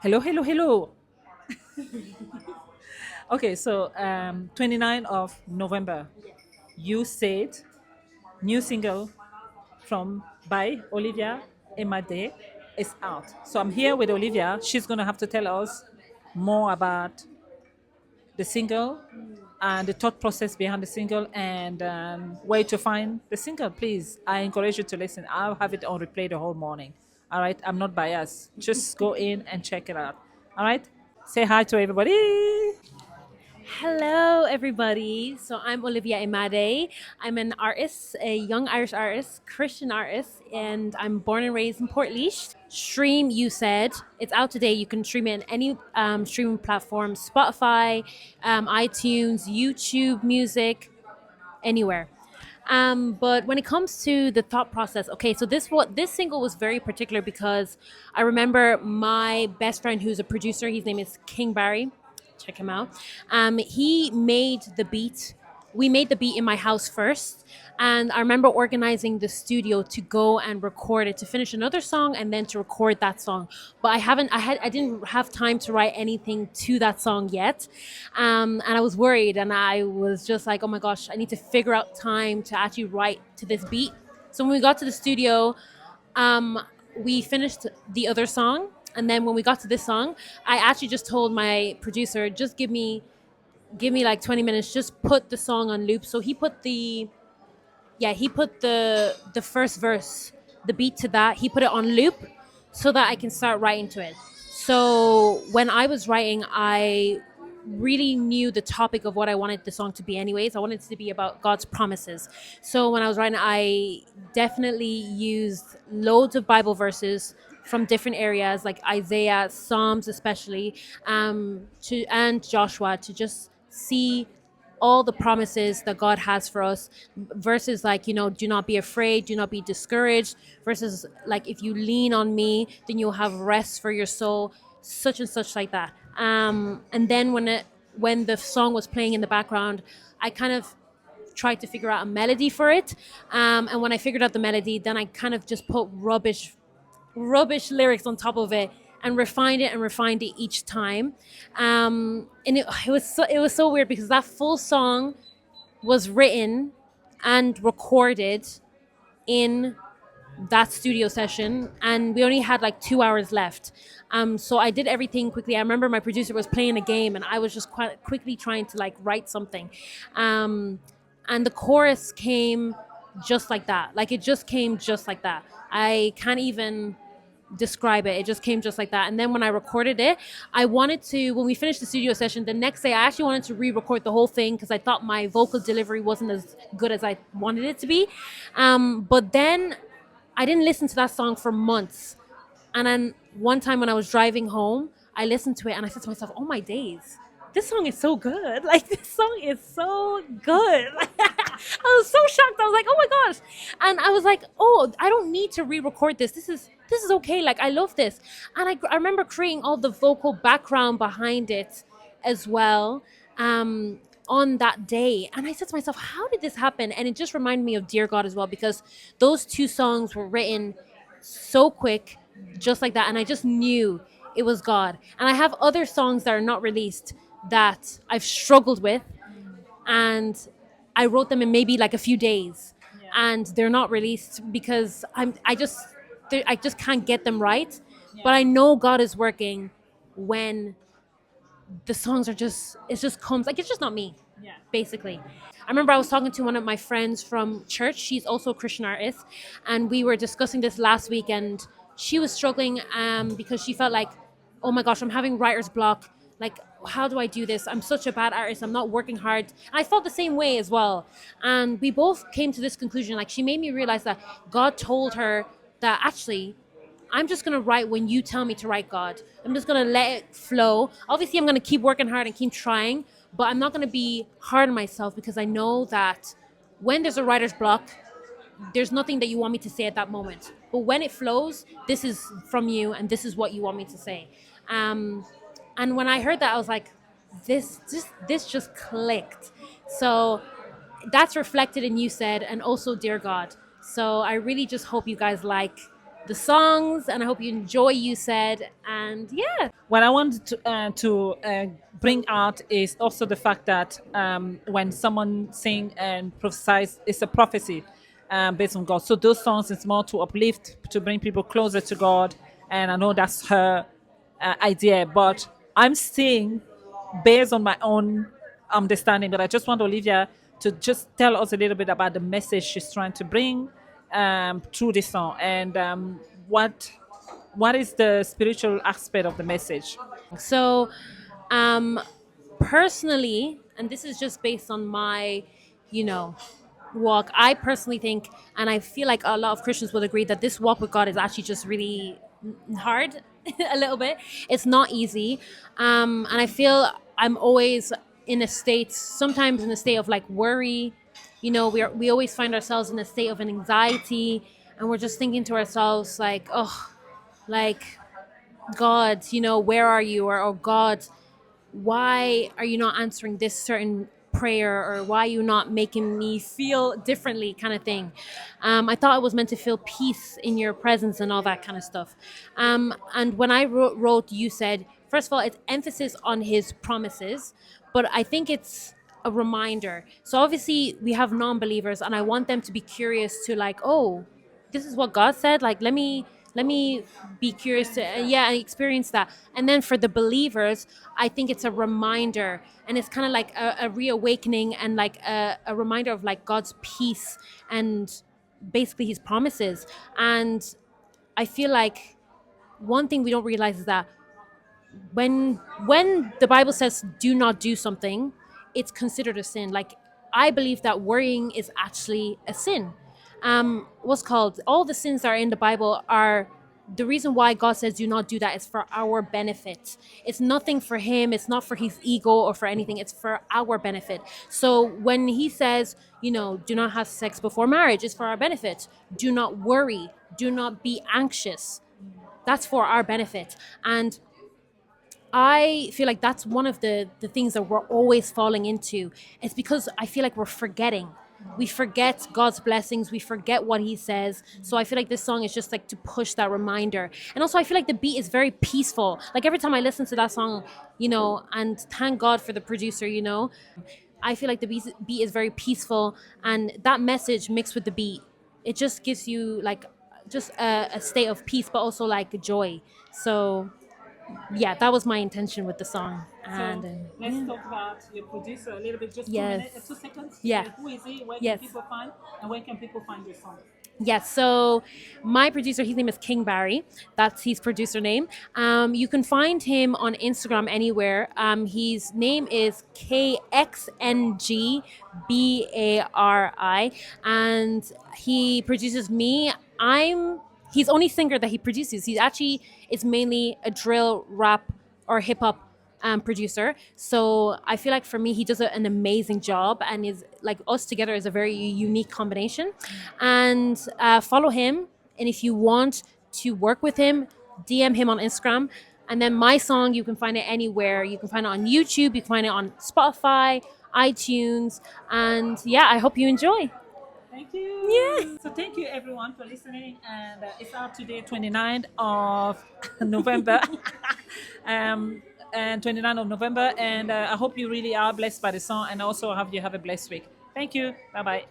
Hello, hello, hello. Okay, so 29th of November, you said new single from by Olivia Emade is out. So I'm here with Olivia. She's gonna have to tell us more about the single and the thought process behind the single and where to find the single. Please, I encourage you to listen. I'll have it on replay the whole morning. All right, I'm not biased. Just go in and check it out. All right, say hi to everybody. Hello, everybody. So I'm Olivia Emade. I'm an artist, a young Irish artist, Christian artist, and I'm born and raised in Port Stream, you said. It's out today. You can stream it on any streaming platform, Spotify, iTunes, YouTube Music, anywhere. But when it comes to the thought process, okay, so this single was very particular because I remember my best friend who's a producer. His name is King Barry. Check him out. He made the beat. We made the beat in my house first, and I remember organizing the studio to go and record it, to finish another song and then to record that song. But I didn't have time to write anything to that song yet, and I was worried, and I was just like, oh my gosh, I need to figure out time to actually write to this beat. So when we got to the studio, um, we finished the other song, and then when we got to this song, I actually just told my producer, just give me like 20 minutes, just put the song on loop. So he put the first verse, the beat to that, he put it on loop so that I can start writing to it. So when I was writing, I really knew the topic of what I wanted the song to be anyways. I wanted it to be about God's promises. So when I was writing, I definitely used loads of Bible verses from different areas like Isaiah, Psalms especially, to and Joshua, to just see all the promises that God has for us. Verses like, do not be afraid, do not be discouraged. Verses like, if you lean on me, then you'll have rest for your soul, such and such like that. And then when the song was playing in the background, I kind of tried to figure out a melody for it. And when I figured out the melody, then I kind of just put rubbish lyrics on top of it and refined it each time. And it was so weird because that full song was written and recorded in that studio session, and we only had like 2 hours left. So I did everything quickly. I remember my producer was playing a game, and I was just quite quickly trying to like write something. Um, and the chorus came just like that. Like it just came just like that. I can't even describe it. It just came just like that. And then when I recorded it, when we finished the studio session, the next day, I actually wanted to re record the whole thing because I thought my vocal delivery wasn't as good as I wanted it to be. But then I didn't listen to that song for months. And then one time when I was driving home, I listened to it and I said to myself, oh my days, this song is so good. Like, this song is so good. I was so shocked. I was like, oh my gosh. And I was like, oh, I don't need to re-record this. This is okay. Like, I love this. And I remember creating all the vocal background behind it as well. On that day, and I said to myself, how did this happen? And it just reminded me of Dear God as well, because those two songs were written so quick, just like that, and I just knew it was God. And I have other songs that are not released that I've struggled with, and I wrote them in maybe like a few days, and they're not released because I just can't get them right. But I know God is working when the songs are just, it just comes, like, it's just not me, basically. I remember I was talking to one of my friends from church. She's also a Christian artist, and we were discussing this last week. And she was struggling because she felt like, oh my gosh, I'm having writer's block. Like, how do I do this? I'm such a bad artist. I'm not working hard. And I felt the same way as well. And we both came to this conclusion. Like, she made me realize that God told her that actually I'm just gonna write when you tell me to write, God. I'm just gonna let it flow. Obviously, I'm gonna keep working hard and keep trying, but I'm not gonna be hard on myself because I know that when there's a writer's block, there's nothing that you want me to say at that moment. But when it flows, this is from you, and this is what you want me to say. Um, and when I heard that, I was like, this just clicked. So that's reflected in You Said, and also Dear God. So I really just hope you guys like the songs, and I hope you enjoy You Said. And yeah. What I wanted to bring out is also the fact that when someone sing and prophesies, it's a prophecy based on God. So those songs is more to uplift, to bring people closer to God, and I know that's her idea. But I'm saying based on my own understanding. But I just want Olivia to just tell us a little bit about the message she's trying to bring through this song, and what is the spiritual aspect of the message. So, um, personally, and this is just based on my, you know, walk, I personally think, and I feel like a lot of Christians would agree, that this walk with God is actually just really hard a little bit. It's not easy. And I feel I'm always in a state, sometimes in a state of like worry. We always find ourselves in a state of an anxiety, and we're just thinking to ourselves like, oh, like, God, where are you? Or, oh God, why are you not answering this certain prayer? Or why are you not making me feel differently, kind of thing. I thought I was meant to feel peace in your presence and all that kind of stuff. And when I wrote You Said, first of all, it's emphasis on his promises, but I think it's a reminder. So obviously we have non-believers, and I want them to be curious to, like, oh, this is what God said. Like, let me be curious to, yeah, experience that. And then for the believers, I think it's a reminder, and it's kind of like a reawakening, and like a reminder of like God's peace and basically his promises. And I feel like one thing we don't realize is that when the Bible says do not do something, it's considered a sin. Like, I believe that worrying is actually a sin. What's called, all the sins that are in the Bible are, the reason why God says do not do that is for our benefit. It's nothing for him, it's not for his ego or for anything, it's for our benefit. So when he says, do not have sex before marriage, it's for our benefit. Do not worry, do not be anxious. That's for our benefit. And I feel like that's one of the things that we're always falling into. It's because I feel like we're forgetting. We forget God's blessings. We forget what he says. So I feel like this song is just like to push that reminder. And also I feel like the beat is very peaceful. Like every time I listen to that song, and thank God for the producer, I feel like the beat is very peaceful, and that message mixed with the beat, it just gives you like just a state of peace, but also like joy. So yeah, that was my intention with the song. And So let's talk about your producer a little bit, just yes, 2 minutes, 2 seconds. yeah, Who is he? Where can yes, people find? And where can people find your song? yes. So my producer, his name is King Barry. That's his producer name. You can find him on Instagram anywhere. His name is KXNGBARI, and he produces me. I'm He's only singer that he produces. He actually is mainly a drill, rap, or hip hop producer. So I feel like for me, he does an amazing job, and is like, us together is a very unique combination. And follow him. And if you want to work with him, DM him on Instagram. And then my song, you can find it anywhere. You can find it on YouTube. You can find it on Spotify, iTunes, and yeah, I hope you enjoy. Thank Yeah. you. So thank you everyone for listening. And it's out today, 29th of November. um, and 29th of November. And I hope you really are blessed by the song. And also have a blessed week. Thank you. Bye bye.